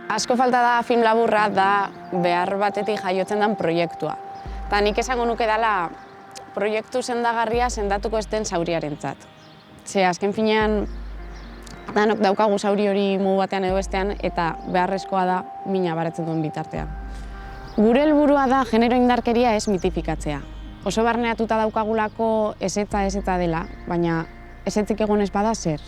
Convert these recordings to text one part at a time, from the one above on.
Asko falta da film laburra da behar batetik jaiotzen den proiektua. Eta nik esango nuke dela proiektu sendagarria sendatuko ez den zauriarentzat. Ze azken finean danok daukagu zauri hori modu batean edo bestean eta beharrezkoa da mina baretzen duen bitartean. Gure helburua da genero indarkeria ez mitifikatzea. Oso barneatuta daukagulako ezetza dela, baina ezetzik egon ez bada zer.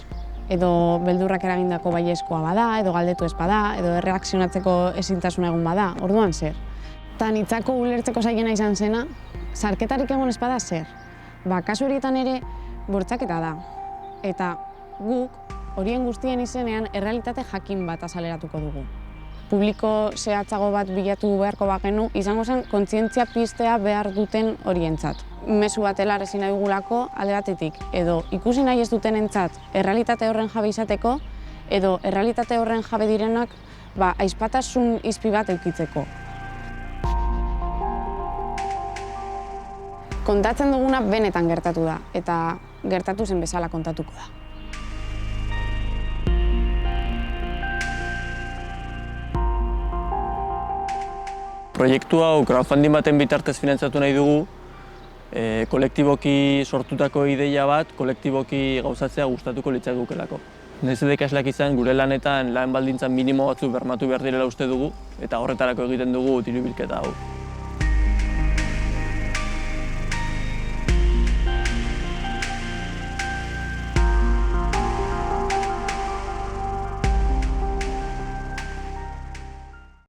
Edo beldurrak eragindako baiezkoa bada, edo galdetu ez bada, edo erreakzionatzeko ezintasuna egun bada, orduan zer. Eta nitzako ulertzeko zailena izan zena, sarketarik egon ez bada zer. Kasu horietan ere bortxaketa da. Eta guk horien guztien izenean errealitate jakin bat azaleratuko dugu. Publiko zehatzago bat bilatu beharko bagenu, izango zen kontzientzia piztea behar duten horientzat. Mezu bat helarrezi nahi dugulako alde batetik, edo ikusi nahi ez dutenentzat errealitate horren jabe izateko, edo errealitate horren jabe direnak aizpatasun izpi bat eukitzeko. Kontatzen duguna benetan gertatu da, eta gertatu zen bezala kontatuko da. Proiektu hau crowdfunding baten bitartez finantzatu nahi dugu, kolektiboki sortutako ideia bat, kolektiboki gauzatzea gustatuko litzaigukelako. Nahiz eta ikasleak izan, gure lanetan lan baldintza minimo batzuk bermatu behar direla uste dugu, eta horretarako egiten dugu diru bilketa hau.